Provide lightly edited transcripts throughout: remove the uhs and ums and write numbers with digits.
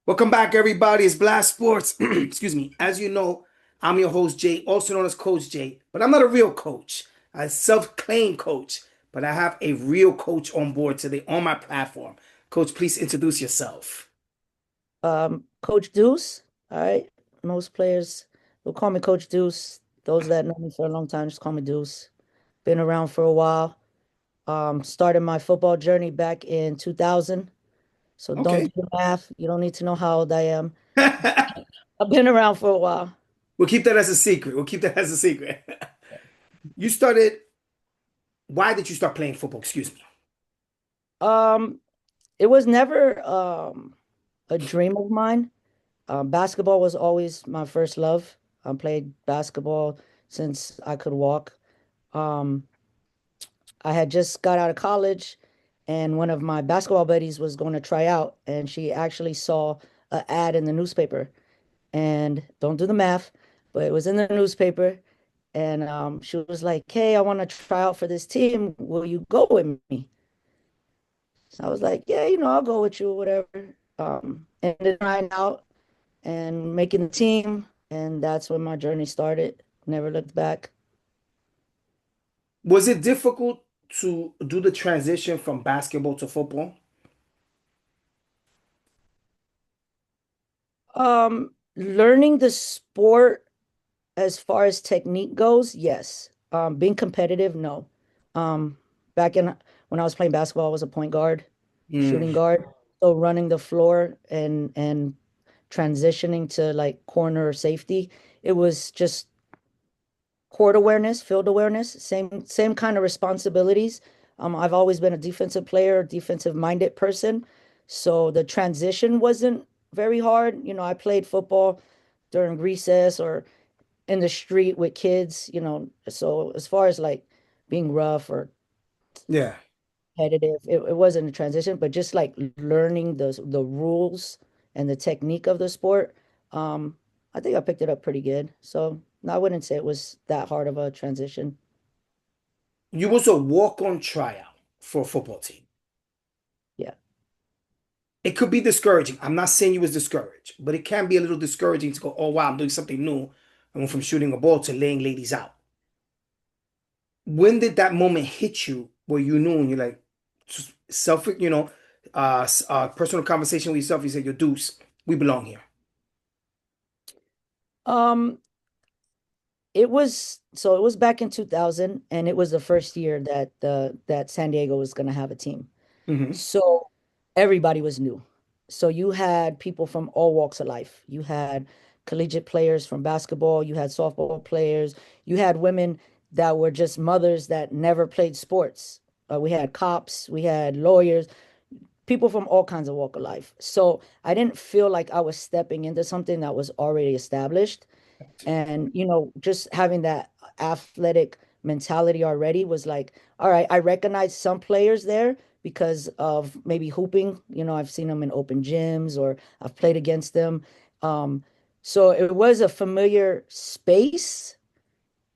Welcome back, everybody. It's Blast Sports. Excuse me. As you know, I'm your host, Jay, also known as Coach Jay, but I'm not a real coach. I self-claim coach, but I have a real coach on board today on my platform. Coach, please introduce yourself. Coach Deuce. All right. Most players will call me Coach Deuce. Those that know me for a long time just call me Deuce. Been around for a while. Started my football journey back in 2000. So don't do Okay. the math. You don't need to know how old I am. I've been around for a while. We'll keep that as a secret. We'll keep that as a secret. You started, why did you start playing football? Excuse me. Um, it was never a dream of mine. Basketball was always my first love. I played basketball since I could walk. Um, I had just got out of college, and one of my basketball buddies was going to try out, and she actually saw an ad in the newspaper. And don't do the math, but it was in the newspaper. And she was like, "Hey, I want to try out for this team. Will you go with me?" So I was like, "Yeah, I'll go with you, whatever." Ended up trying out and making the team, and that's when my journey started. Never looked back. Was it difficult to do the transition from basketball to football? Learning the sport as far as technique goes, yes. Being competitive, no. Um, Back in when I was playing basketball, I was a point guard, shooting Mm, guard. So running the floor and transitioning to like corner safety, it was just court awareness, field awareness, same kind of responsibilities. I've always been a defensive player, defensive minded person. So the transition wasn't very hard. I played football during recess or in the street with kids, so as far as like being rough or yeah. competitive, it wasn't a transition, but just like learning the rules and the technique of the sport, um, I think I picked it up pretty good. So no, I wouldn't say it was that hard of a transition. You was a walk-on tryout for a football team. Yeah. It could be discouraging. I'm not saying you was discouraged, but it can be a little discouraging to go, oh wow, I'm doing something new. I went from shooting a ball to laying ladies out. When did that moment hit you where you knew and you're like self, personal conversation with yourself, you said, "Yo, Deuce, we belong here." Um, it was back in 2000, and it was the first year that San Diego was going to have a team. Hmm. So everybody was new. So you had people from all walks of life. You had collegiate players from basketball, you had softball players, you had women that were just mothers that never played sports. We had cops, we had lawyers, people from all kinds of walk of life. So I didn't feel like I was stepping into something that was already established. And, just having that athletic mentality already was like, all right, I recognize some players there because of maybe hooping. I've seen them in open gyms or I've played against them. Um, so it was a familiar space.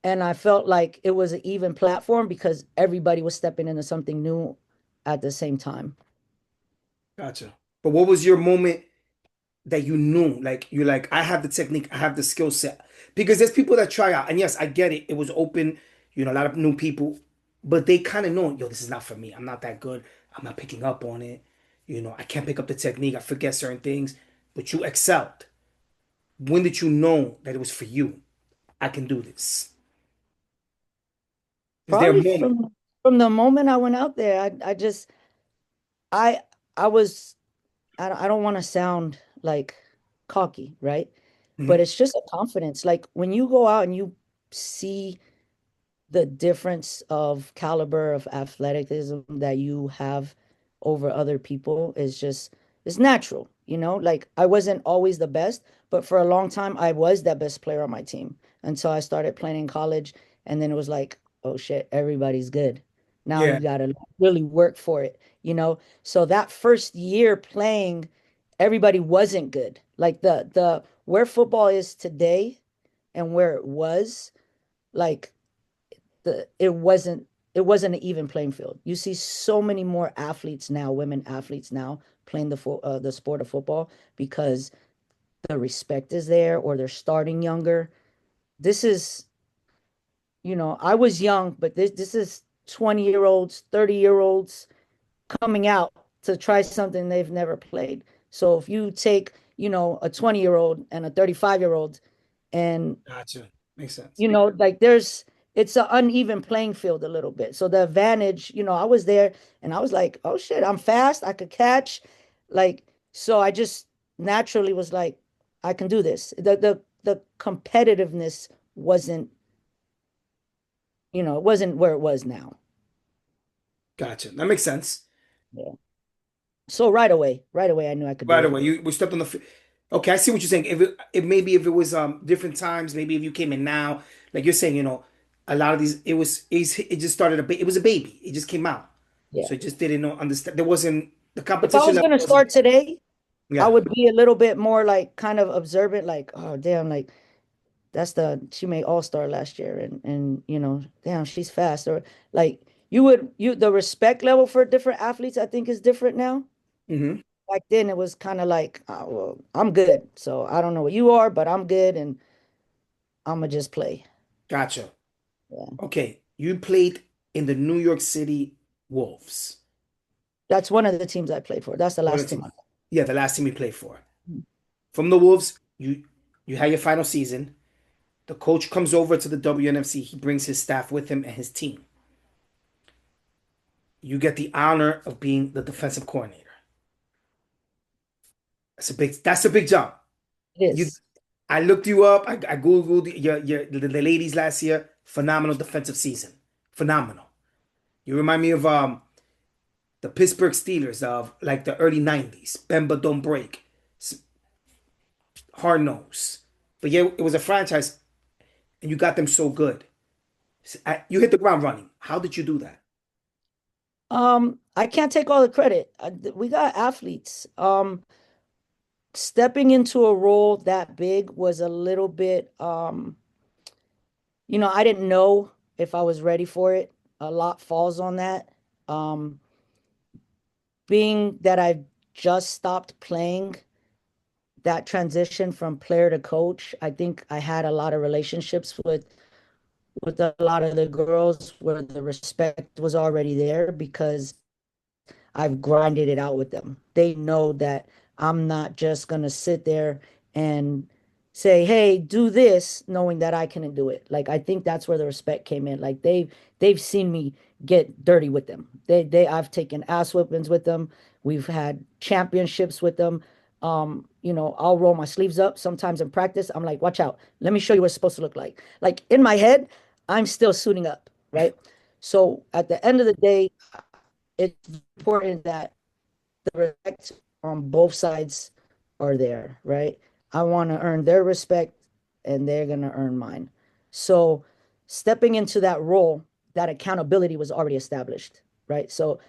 And I felt like it was an even platform because everybody was stepping into something new at the same time. Gotcha. But what was your moment that you knew, like you're like, I have the technique, I have the skill set? Because there's people that try out, and yes, I get it. It was open, a lot of new people, but they kind of know, yo, this is not for me. I'm not that good. I'm not picking up on it. I can't pick up the technique. I forget certain things, but you excelled. When did you know that it was for you? I can do this. Is there a Probably moment? from the moment I went out there, I just I I was I don't want to sound like cocky, right? But Mhm. it's just a confidence. Like when you go out and you see the difference of caliber of athleticism that you have over other people is just it's natural, Like I wasn't always the best, but for a long time I was that best player on my team until I started playing in college, and then it was like, oh shit, everybody's good. Now Yeah. you gotta really work for it. So that first year playing, everybody wasn't good. Like the where football is today and where it was, like it wasn't it wasn't an even playing field. You see so many more athletes now, women athletes now playing the sport of football because the respect is there or they're starting younger. This is, I was young, but this is 20-year-olds, 30-year-olds coming out to try something they've never played. So if you take, a 20-year-old and a 35-year-old and Gotcha. Makes sense. like it's an uneven playing field a little bit. So the advantage, I was there and I was like, oh shit, I'm fast, I could catch. Like, so I just naturally was like, I can do this. The competitiveness wasn't, it wasn't where it was now. Gotcha. That makes sense. Yeah. So right away, I knew I could do Right it. away, you we stepped on the. Okay, I see what you're saying. If maybe if it was different times, maybe if you came in now, like you're saying, a lot of these it just started it was a baby. It just came out, Yeah. so it just didn't know understand. There wasn't the If I competition was level gonna wasn't start there. today, I Yeah. would be a little bit more like kind of observant, like, oh damn, like she made All-Star last year and damn, she's fast. Or like the respect level for different athletes, I think is different now. Hmm. Back then it was kind of like, oh, well, I'm good. So I don't know what you are, but I'm good and I'm gonna just play. Gotcha. Yeah. Okay, you played in the New York City Wolves. That's one of the teams I played for. That's the One last of the team teams. I Yeah, the last team you played for. played. From the Wolves, you had your final season. The coach comes over to the WNFC. He brings his staff with him and his team. You get the honor of being the defensive coordinator. That's a big jump. It You is. I looked you up. I Googled the ladies last year. Phenomenal defensive season. Phenomenal. You remind me of the Pittsburgh Steelers of like the early 90s. Bemba don't break. Hard nose. But yeah, it was a franchise and you got them so good. You hit the ground running. How did you do that? I can't take all the credit. We got athletes. Stepping into a role that big was a little bit, I didn't know if I was ready for it. A lot falls on that. Um, being that I just stopped playing, that transition from player to coach, I think I had a lot of relationships with a lot of the girls where the respect was already there because I've grinded it out with them. They know that I'm not just gonna sit there and say, "Hey, do this," knowing that I couldn't do it. Like I think that's where the respect came in. Like they've seen me get dirty with them. I've taken ass whippings with them. We've had championships with them. I'll roll my sleeves up sometimes in practice. I'm like, watch out. Let me show you what it's supposed to look like. Like in my head, I'm still suiting up, right? So at the end of the day, it's important that the respect on both sides are there, right? I want to earn their respect and they're going to earn mine. So stepping into that role, that accountability was already established, right? So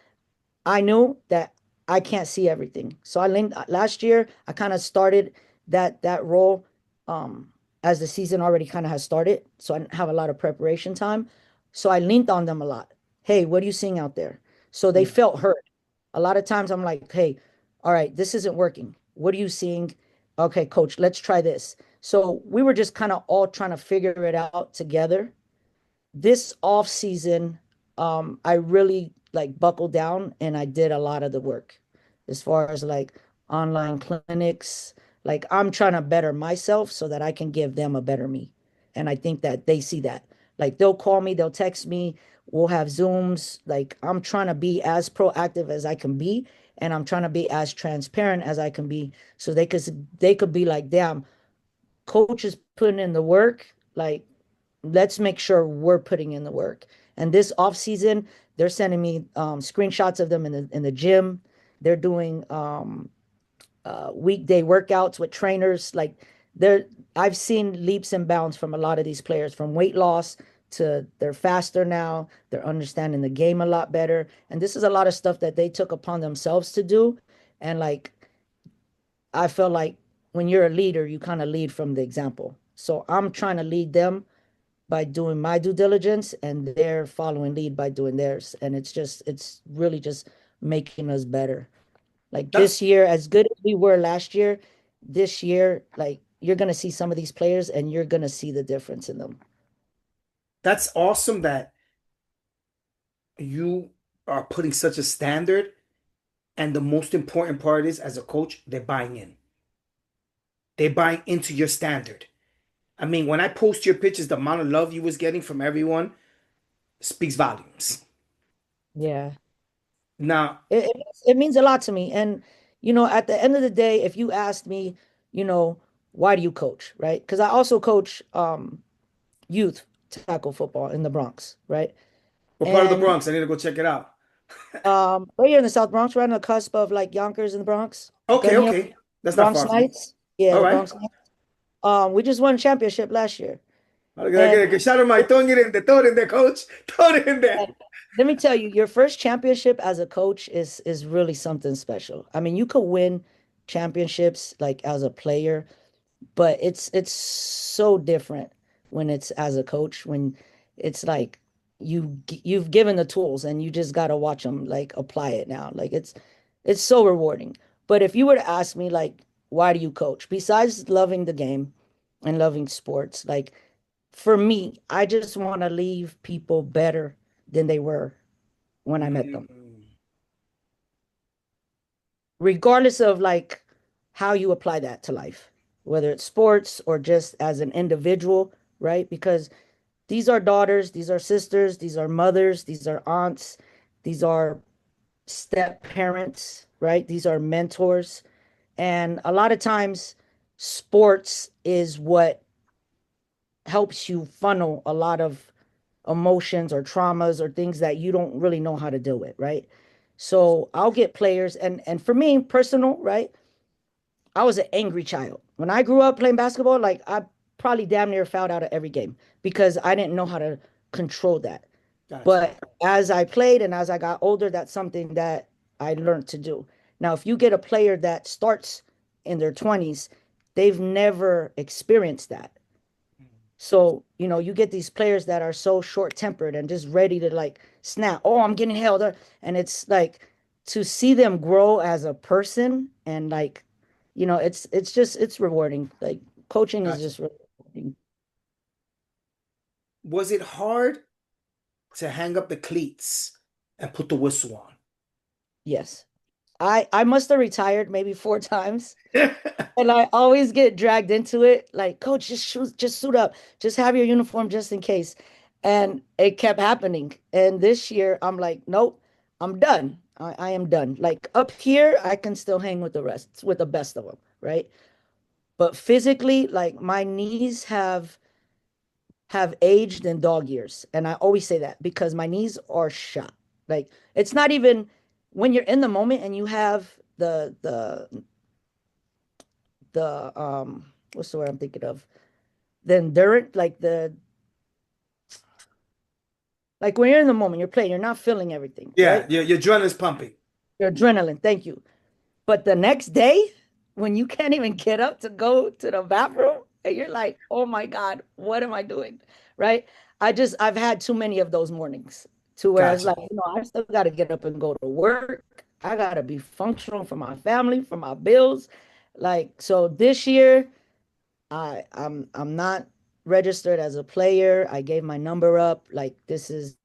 I knew that I can't see everything. So I leaned last year, I kind of started that role um as the season already kind of has started. So I didn't have a lot of preparation time. So I leaned on them a lot. Hey, what are you seeing out there? So they Mm. felt heard. A lot of times I'm like, hey, all right, this isn't working. What are you seeing? Okay, coach, let's try this. So we were just kind of all trying to figure it out together. This off season, I really like buckled down and I did a lot of the work as far as like online clinics. Like I'm trying to better myself so that I can give them a better me. And I think that they see that. Like they'll call me, they'll text me, we'll have Zooms. Like I'm trying to be as proactive as I can be, and I'm trying to be as transparent as I can be so they could be like, damn, coach is putting in the work. Like let's make sure we're putting in the work. And this off season, they're sending me screenshots of them in the gym. They're doing weekday workouts with trainers. Like they're I've seen leaps and bounds from a lot of these players, from weight loss to they're faster now. They're understanding the game a lot better. And this is a lot of stuff that they took upon themselves to do. And like I feel like when you're a leader, you kind of lead from the example. So I'm trying to lead them by doing my due diligence and they're following lead by doing theirs. And it's really just making us better. Like this That's year, as good as we were last year, this year, like you're gonna see some of these players and you're gonna see the difference in them. that's awesome that you are putting such a standard. And the most important part is, as a coach, they're buying in. They're buying into your standard. I mean, when I post your pictures, the amount of love you was getting from everyone speaks volumes. Yeah. Now, It means a lot to me. And, at the end of the day, if you asked me, you know, why do you coach, right? Because I also coach youth tackle football in the Bronx, right? what part of the And Bronx? I need to go check it out. right here in the South Bronx, right on the cusp of like Yonkers in the Bronx, Okay, Gun Hill, okay. That's not Bronx far from me. Knights. Yeah, All the right. Bronx Knights. We just won a championship last year. And Okay, shout out my throw it in there, coach. Throw it in there. and let me tell you, your first championship as a coach is really something special. I mean, you could win championships like as a player, but it's so different when it's as a coach, when it's like you've given the tools and you just got to watch them like apply it now. Like it's so rewarding. But if you were to ask me like why do you coach besides loving the game and loving sports, like for me, I just want to leave people better than they were when I met them, Mm, regardless of like how you apply that to life, whether it's sports or just as an individual, right? Because these are daughters, these are sisters, these are mothers, these are aunts, these are step parents, right? These are mentors. And a lot of times, sports is what helps you funnel a lot of emotions or traumas or things that you don't really know how to deal with, right? So I'll get players and for me personal, right? I was an angry child. When I grew up playing basketball, like I probably damn near fouled out of every game because I didn't know how to control that. gotcha. But as I played and as I got older, that's something that I learned to do. Now, if you get a player that starts in their 20s, they've never experienced that. So, you get these players that are so short-tempered and just ready to like snap. Oh, I'm getting held up. And it's like to see them grow as a person and like, it's rewarding. Like coaching is Gotcha. just rewarding. Was it hard to hang up the cleats and put the whistle on? Yes. I must have retired maybe 4 times. And I always get dragged into it. Like, coach, just suit up. Just have your uniform just in case. And it kept happening. And this year, I'm like, nope, I'm done. I am done. Like up here, I can still hang with the rest, with the best of them, right? But physically, like my knees have aged in dog years. And I always say that because my knees are shot. Like it's not even when you're in the moment and you have the what's the word I'm thinking of? The endurance, like when you're in the moment, you're playing, you're not feeling everything, Yeah, right? your adrenaline's pumping. Your adrenaline, thank you. But the next day, when you can't even get up to go to the bathroom, and you're like, oh my God, what am I doing? Right? I've had too many of those mornings to where it's Gotcha. like, I still got to get up and go to work. I got to be functional for my family, for my bills. Like, so this year, I'm not registered as a player. I gave my number up. Like this is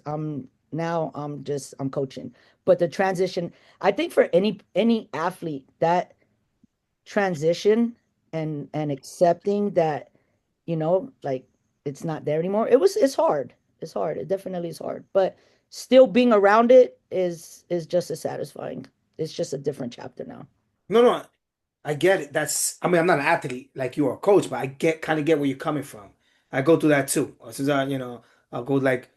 I'm now I'm coaching. But the transition, I think for any athlete, that transition and accepting that, like it's not there anymore. It's hard. It's hard. It definitely is hard. But still being around it is just as satisfying. It's just a different chapter now. No, no, I get it. I mean, I'm not an athlete like you are a coach, but I kind of get where you're coming from. I go through that too. As soon as I'll go like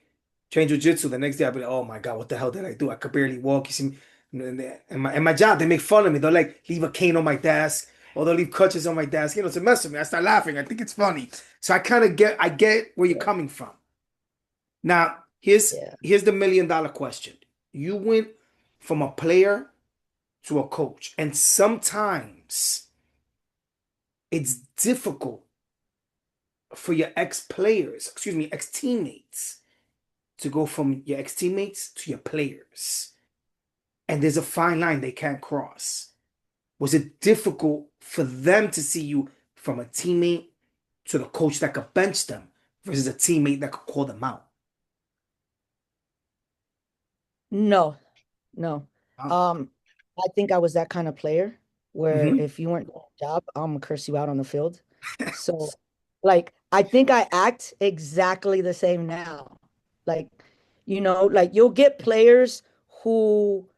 train jujitsu. The next day I'll be like, oh my God, what the hell did I do? I could barely walk. You see me, and my job, they make fun of me. They'll like leave a cane on my desk or they'll leave crutches on my desk, to mess with me. I start laughing. I think it's funny. So I get where you're Yeah. coming from. Now, here's Yeah. here's the $1 million question. You went from a player to a coach, and sometimes it's difficult for your ex-players, excuse me, ex-teammates to go from your ex-teammates to your players. And there's a fine line they can't cross. Was it difficult for them to see you from a teammate to the coach that could bench them versus a teammate that could call them out? No, no. Oh. Um, I think I was that kind of player where Hmm. if you weren't doing a job, I'm gonna curse you out on the field. So, like, I think I act exactly the same now. Like, like you'll get players who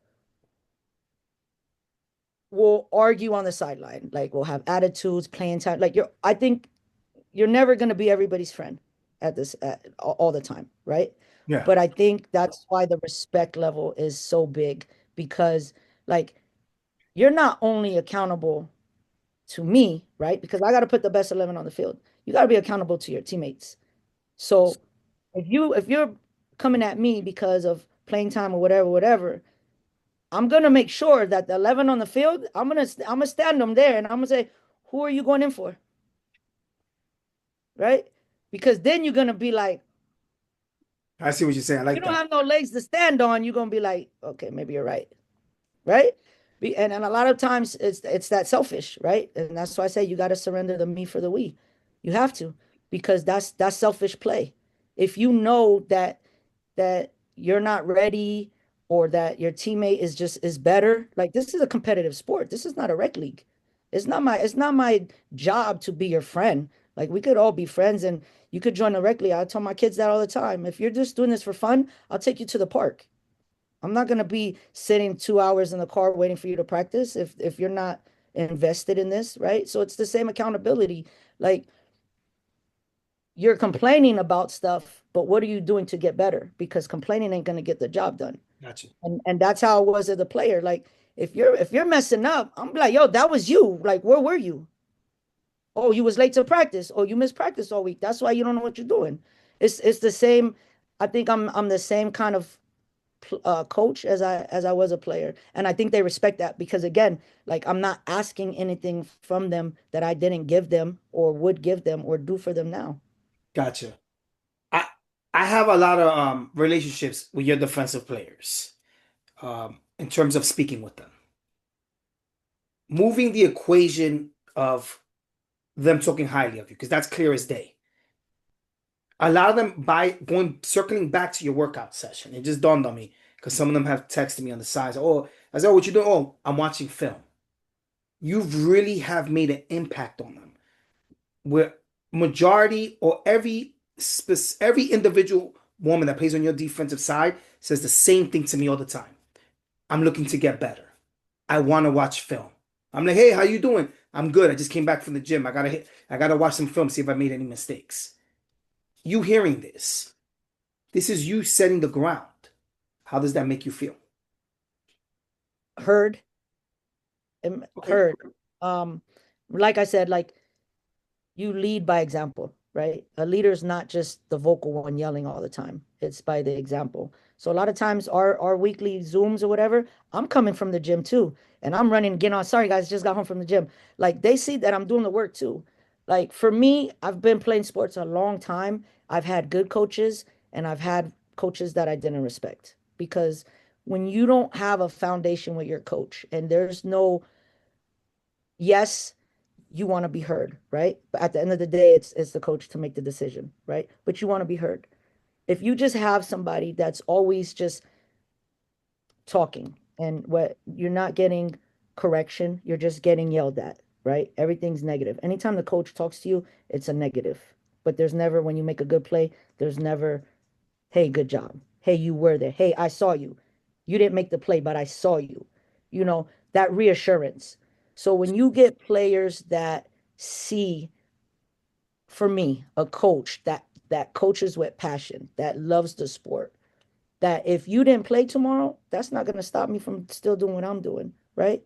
will argue on the sideline, like will have attitudes, playing time. I think you're never going to be everybody's friend all the time, right? Yeah, But I think that's why the respect level is so big because like you're not only accountable to me, right? Because I got to put the best 11 on the field. You got to be accountable to your teammates. So if you're coming at me because of playing time or whatever, whatever, I'm gonna make sure that the 11 on the field, I'm gonna stand them there and I'm gonna say, who are you going in for? Right? Because then you're gonna be like, I see what you're saying. I you like don't that. have no legs to stand on, you're gonna be like, okay, maybe you're right. Right? And a lot of times it's that selfish, right? And that's why I say you got to surrender the me for the we. You have to, because that's selfish play. If you know that you're not ready or that your teammate is better, like this is a competitive sport. This is not a rec league. It's not my job to be your friend. Like we could all be friends and you could join the rec league. I tell my kids that all the time. If you're just doing this for fun, I'll take you to the park. I'm not gonna be sitting 2 hours in the car waiting for you to practice if you're not invested in this, right? So it's the same accountability. Like you're complaining about stuff, but what are you doing to get better? Because complaining ain't gonna get the job done. Gotcha. And that's how it was as a player. Like if you're messing up, I'm like, yo, that was you. Like, where were you? Oh, you was late to practice. Oh, you missed practice all week. That's why you don't know what you're doing. It's the same. I think I'm the same kind of coach as I was a player, and I think they respect that because again, like I'm not asking anything from them that I didn't give them or would give them or do for them now. Gotcha. I I have a lot of relationships with your defensive players in terms of speaking with them. Moving the equation of them talking highly of you, because that's clear as day. A lot of them by going circling back to your workout session. It just dawned on me because some of them have texted me on the sides. Oh, I said, oh, what you doing? Oh, I'm watching film. You really have made an impact on them. Where majority or every individual woman that plays on your defensive side says the same thing to me all the time. I'm looking to get better. I want to watch film. I'm like, hey, how you doing? I'm good. I just came back from the gym. I gotta watch some film, see if I made any mistakes. You hearing this? This is you setting the ground. How does that make you feel? Heard, Okay. heard. Um, like I said, like you lead by example, right? A leader is not just the vocal one yelling all the time. It's by the example. So a lot of times our weekly Zooms or whatever, I'm coming from the gym too. And I'm running, getting on. Sorry guys, just got home from the gym. Like they see that I'm doing the work too. Like for me, I've been playing sports a long time. I've had good coaches and I've had coaches that I didn't respect because when you don't have a foundation with your coach and there's no yes, you want to be heard, right? But at the end of the day, it's the coach to make the decision, right? But you want to be heard. If you just have somebody that's always just talking and what you're not getting correction, you're just getting yelled at, right? Everything's negative. Anytime the coach talks to you, it's a negative. But there's never when you make a good play, there's never, hey, good job. Hey, you were there. Hey, I saw you. You didn't make the play, but I saw you. That reassurance. So when you get players that see for me, a coach that coaches with passion, that loves the sport, that if you didn't play tomorrow, that's not going to stop me from still doing what I'm doing, right?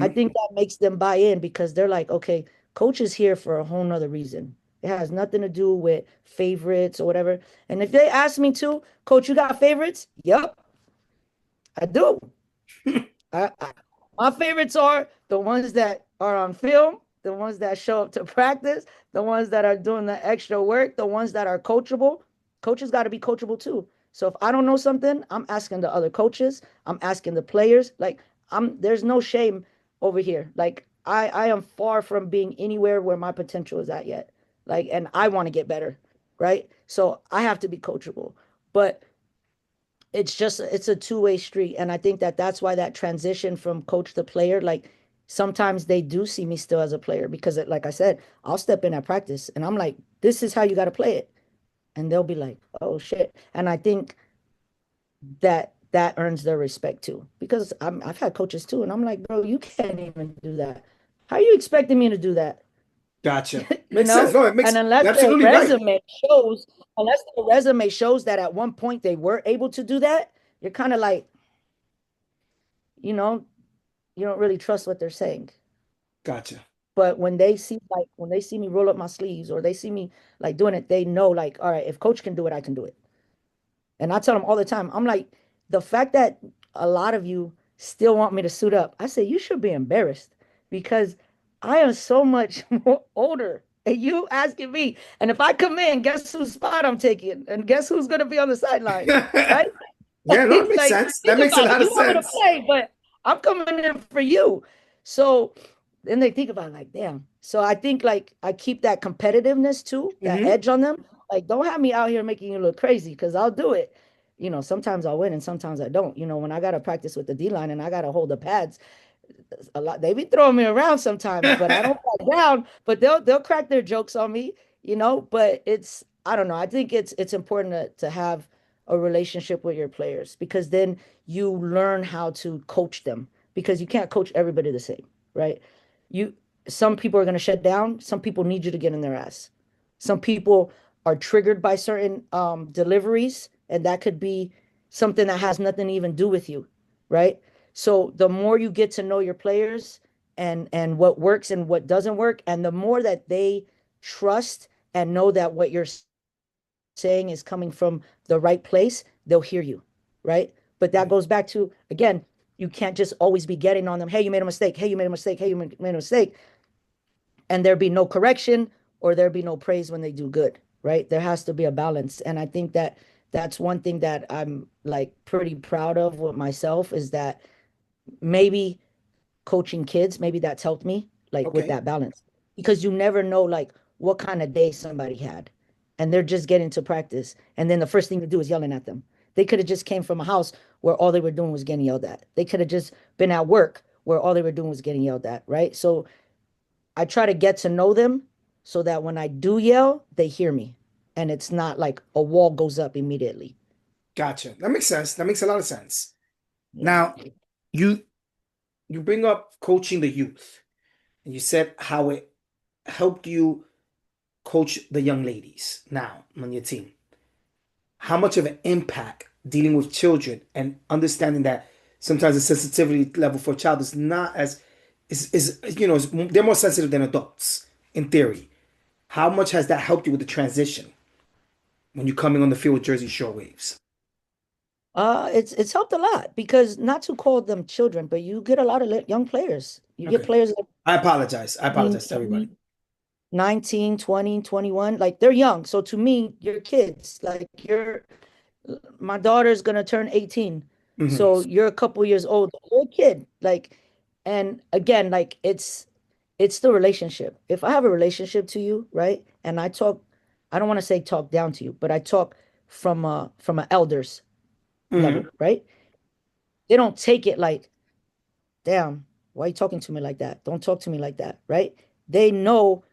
I Hmm. think that makes them buy in because they're like, okay, coach is here for a whole nother reason. It has nothing to do with favorites or whatever. And if they ask me to, coach, you got favorites? Yep, I do. I, my favorites are the ones that are on film the ones that show up to practice, the ones that are doing the extra work, the ones that are coachable. Coaches got to be coachable too. So if I don't know something, I'm asking the other coaches, I'm asking the players. Like there's no shame over here. Like I am far from being anywhere where my potential is at yet. Like, and I want to get better, right? So I have to be coachable. But it's a two-way street, and I think that that's why that transition from coach to player, like sometimes they do see me still as a player because like I said, I'll step in at practice and I'm like, this is how you got to play it, and they'll be like, oh shit. And I think that that earns their respect too, because I've had coaches too, and I'm like, bro, you can't even do that. How are you expecting me to do that? Gotcha. You Makes sense. know? No, it And makes you're absolutely right. unless the resume shows that at one point they were able to do that, you're kind of like, you know, you don't really trust what they're saying. Gotcha. But when they see me roll up my sleeves or they see me like doing it, they know like, all right, if coach can do it, I can do it. And I tell them all the time, I'm like, the fact that a lot of you still want me to suit up, I say you should be embarrassed because I am so much more older. And you asking me, and if I come in, guess whose spot I'm taking? And guess who's gonna be on the sideline? Right? Yeah, no, it It's makes like, sense. That think makes a about it. lot of You want me to sense. play, but I'm coming in for you. So then they think about it like, damn. So I think like I keep that competitiveness too, that Hmm. edge on them. Like, don't have me out here making you look crazy because I'll do it. Sometimes I'll win and sometimes I don't. When I got to practice with the D line and I got to hold the pads, a lot they be throwing me around sometimes, but I don't back down. But they'll crack their jokes on me. But it's I don't know. I think it's important to have a relationship with your players because then you learn how to coach them because you can't coach everybody the same, right? You Some people are going to shut down. Some people need you to get in their ass. Some people are triggered by certain deliveries, and that could be something that has nothing to even do with you, right? So the more you get to know your players and what works and what doesn't work, and the more that they trust and know that what you're saying is coming from the right place, they'll hear you, right? But that goes back to again, you can't just always be getting on them. Hey, you made a mistake. Hey, you made a mistake. Hey, you made a mistake, and there be no correction or there be no praise when they do good, right? There has to be a balance, and I think that that's one thing that I'm like pretty proud of with myself is that maybe coaching kids, maybe that's helped me like with Okay. that balance because you never know like what kind of day somebody had and they're just getting to practice and then the first thing to do is yelling at them. They could have just came from a house where all they were doing was getting yelled at. They could have just been at work where all they were doing was getting yelled at, right? So I try to get to know them so that when I do yell, they hear me and it's not like a wall goes up immediately. Gotcha. That makes sense. That makes a lot of sense. Yeah. Now, you you bring up coaching the youth, and you said how it helped you coach the young ladies now on your team. How much of an impact dealing with children and understanding that sometimes the sensitivity level for a child is not as they're more sensitive than adults in theory. How much has that helped you with the transition when you're coming on the field with Jersey Shore Waves? It's helped a lot because not to call them children, but you get a lot of young players. You get Okay. players that I apologize. I 19, apologize to everybody. 20, 19, 20, 21. Like they're young. So to me, you're kids. Like my daughter's gonna turn 18. Hmm. So you're a couple years old. You're a kid. Like, and again, like it's the relationship. If I have a relationship to you, right? And I don't want to say talk down to you, but I talk from a elders Hmm. level, right? They don't take it like, damn, why are you talking to me like that? Don't talk to me like that, right? They know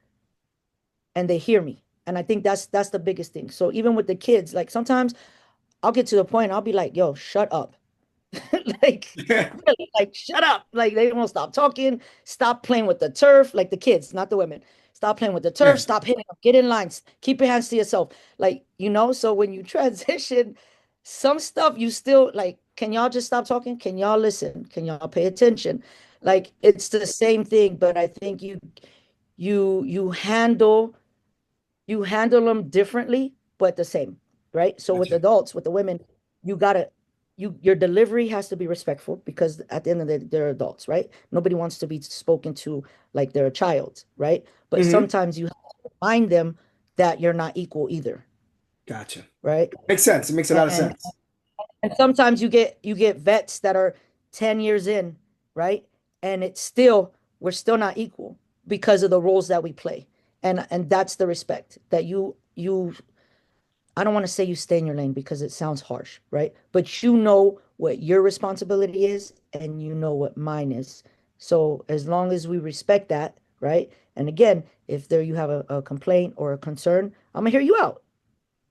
and they hear me. And I think that's the biggest thing. So even with the kids, like sometimes I'll get to the point, I'll be like, yo, shut up. Like, really, like, shut up. Like, they won't stop talking, stop playing with the turf, like the kids, not the women. Stop playing with the turf, Yeah. stop hitting them, get in lines, keep your hands to yourself. Like, so when you transition, some stuff you still like, can y'all just stop talking? Can y'all listen? Can y'all pay attention? Like, it's the same thing, but I think you you handle you handle them differently, but the same, right? So with Gotcha. adults, with the women, you gotta your delivery has to be respectful because at the end of the day, they're adults, right? Nobody wants to be spoken to like they're a child, right? But Hmm. sometimes you have to remind them that you're not equal either, Gotcha. right? Makes sense. It makes a lot of And sense. and sometimes you get vets that are 10 years in, right? And it's still we're still not equal because of the roles that we play. And that's the respect that you I don't want to say you stay in your lane because it sounds harsh, right? But you know what your responsibility is and you know what mine is. So as long as we respect that, right? And again, if there you have a complaint or a concern, I'm gonna hear you out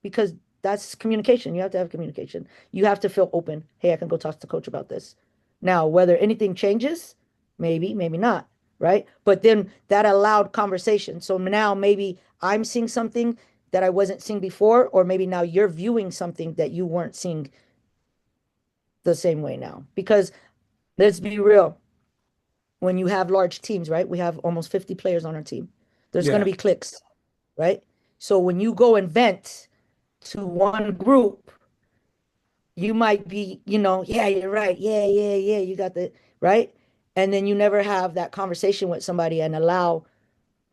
because that's communication. You have to have communication. You have to feel open. Hey, I can go talk to coach about this. Now, whether anything changes, maybe, maybe not, right? But then that allowed conversation. So now maybe I'm seeing something that I wasn't seeing before, or maybe now you're viewing something that you weren't seeing the same way now. Because let's be real, when you have large teams, right? We have almost 50 players on our team. There's going to Yeah. be cliques, right? So when you go and vent to one group, you might be, yeah, you're right. Yeah, yeah, yeah, you got the right. And then you never have that conversation with somebody and allow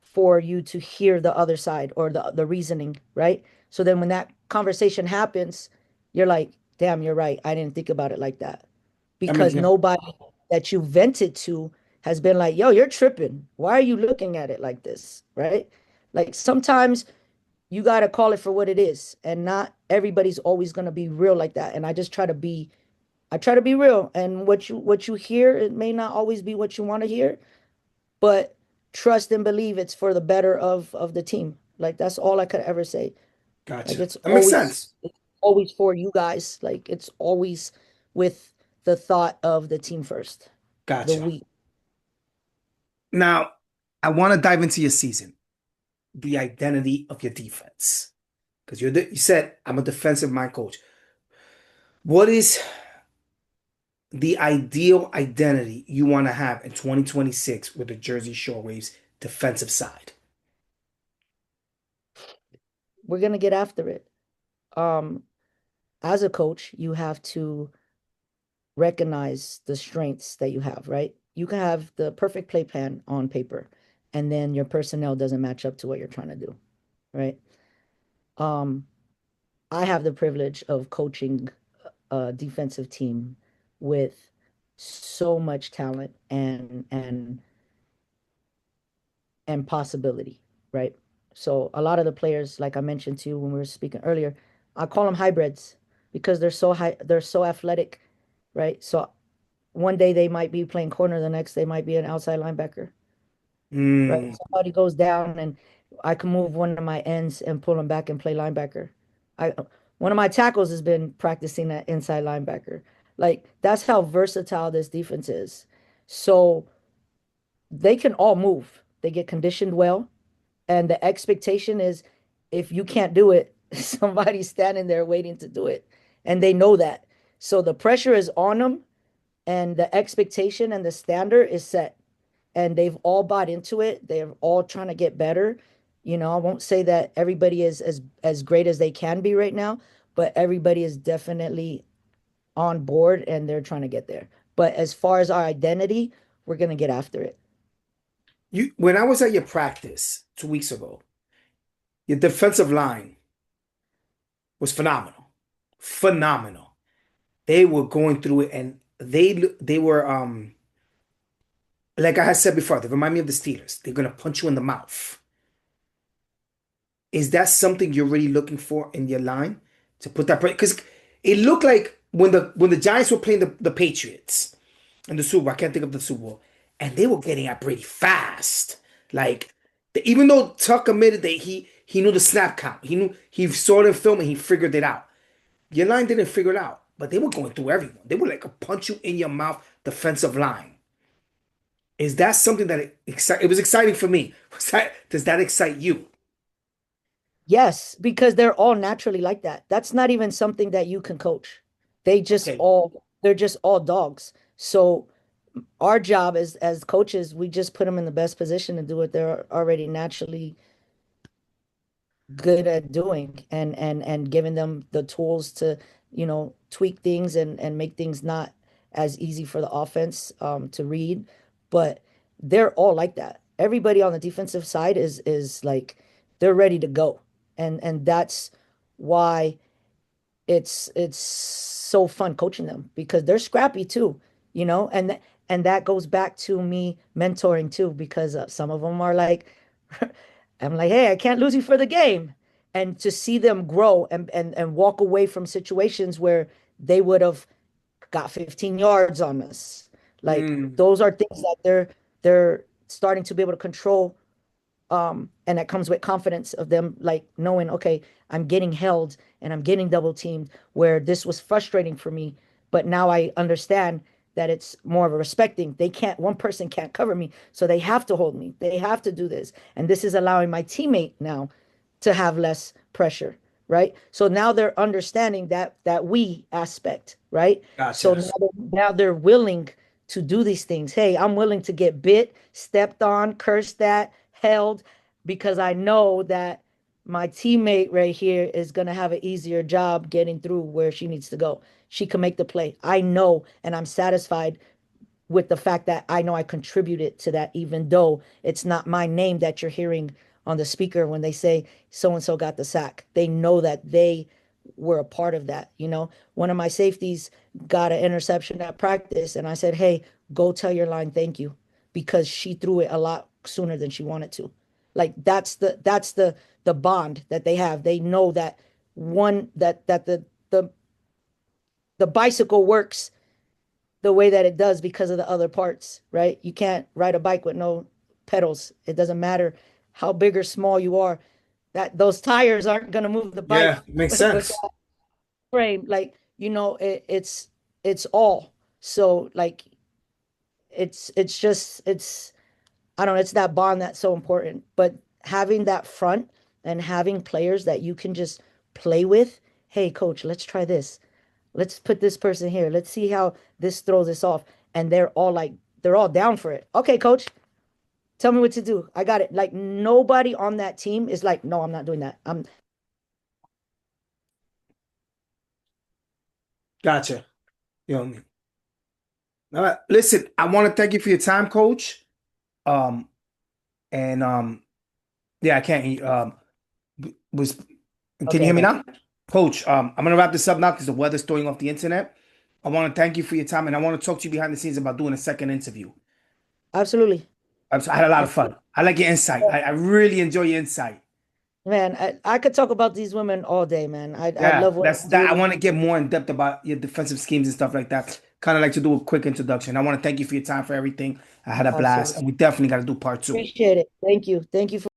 for you to hear the other side or the reasoning, right? So then when that conversation happens, you're like, damn, you're right. I didn't think about it like that. I mean, Because yeah. nobody that you vented to has been like, yo, you're tripping. Why are you looking at it like this? Right? Like sometimes you got to call it for what it is and not everybody's always going to be real like that. And I try to be real, and what you hear, it may not always be what you want to hear, but trust and believe it's for the better of the team. Like that's all I could ever say. Like Gotcha. it's That makes always sense. it's always for you guys. Like it's always with the thought of the team first. The Gotcha. we. Now, I want to dive into your season, the identity of your defense. Because you said I'm a defensive mind coach. What is the ideal identity you want to have in 2026 with the Jersey Shore Waves defensive side? We're gonna get after it. Um, as a coach, you have to recognize the strengths that you have, right? You can have the perfect play plan on paper, and then your personnel doesn't match up to what you're trying to do, right? Um, I have the privilege of coaching a defensive team with so much talent and possibility, right? So a lot of the players, like I mentioned to you when we were speaking earlier, I call them hybrids because they're so athletic, right? So one day they might be playing corner, the next they might be an outside linebacker, right? Mm, Somebody goes down and I can move one of my ends and pull them back and play linebacker. I One of my tackles has been practicing that inside linebacker. Like that's how versatile this defense is. So they can all move. They get conditioned well. And the expectation is if you can't do it, somebody's standing there waiting to do it. And they know that. So the pressure is on them and the expectation and the standard is set. And they've all bought into it. They're all trying to get better. I won't say that everybody is as great as they can be right now, but everybody is definitely on board and they're trying to get there. But as far as our identity, we're gonna get after it. when I was at your practice 2 weeks ago, your defensive line was phenomenal. Phenomenal. They were going through it and they were like I had said before, they remind me of the Steelers. They're gonna punch you in the mouth. Is that something you're really looking for in your line to put that? Because it looked like when the Giants were playing the Patriots in the Super Bowl, I can't think of the Super Bowl, and they were getting at Brady fast. Like even though Tuck admitted that he knew the snap count, he saw it in film and he figured it out. Your line didn't figure it out, but they were going through everyone. They were like a punch you in your mouth defensive line. Is that something that it was exciting for me? Does that excite you? Yes, because they're all naturally like that. That's not even something that you can coach. Okay. They're just all dogs. So our job as coaches, we just put them in the best position to do what they're already naturally good at doing, and giving them the tools to, tweak things and make things not as easy for the offense to read. But they're all like that. Everybody on the defensive side is like they're ready to go. And that's why it's so fun coaching them because they're scrappy too, and that goes back to me mentoring too because some of them are like I'm like, hey, I can't lose you for the game. And to see them grow and walk away from situations where they would have got 15 yards on us. Like Mm, those are things that they're starting to be able to control, and that comes with confidence of them like knowing, okay, I'm getting held and I'm getting double teamed where this was frustrating for me, but now I understand that it's more of a respecting. They can't, one person can't cover me, so they have to hold me. They have to do this. And this is allowing my teammate now to have less pressure, right? So now they're understanding that we aspect, right? So gotcha. now they're willing to do these things. Hey, I'm willing to get bit, stepped on, cursed at, held, because I know that my teammate right here is going to have an easier job getting through where she needs to go. She can make the play. I know, and I'm satisfied with the fact that I know I contributed to that, even though it's not my name that you're hearing on the speaker when they say so and so got the sack. They know that they were a part of that. One of my safeties got an interception at practice, and I said, hey, go tell your line thank you because she threw it a lot sooner than she wanted to. Like that's the bond that they have. They know that one that the bicycle works the way that it does because of the other parts, right? You can't ride a bike with no pedals. It doesn't matter how big or small you are. That those tires aren't gonna move the Yeah, bike makes with sense. that frame. Like, it's all. So like it's just it's I don't know, it's that bond that's so important. But having that front and having players that you can just play with, hey coach, let's try this. Let's put this person here. Let's see how this throws this off. And they're all down for it. Okay, coach, tell me what to do. I got it. Like nobody on that team is like, no, I'm not doing that. I'm Gotcha. You know what I mean? All right. Listen, I want to thank you for your time, coach. Um, and yeah, I can't. Was can you okay, hear me okay. now? Coach, I'm gonna wrap this up now because the weather's throwing off the internet. I want to thank you for your time, and I want to talk to you behind the scenes about doing a second interview. Absolutely. I had a lot of fun. I like your insight. I really enjoy your insight. Man, I could talk about these women all day, man. I Yeah, love what that's I that. I do. want to get more in depth about your defensive schemes and stuff like that. Kind of like to do a quick introduction. I want to thank you for your time for everything. I had a blast, Absolutely. and we definitely got to do part two. Appreciate it. Thank you. Thank you for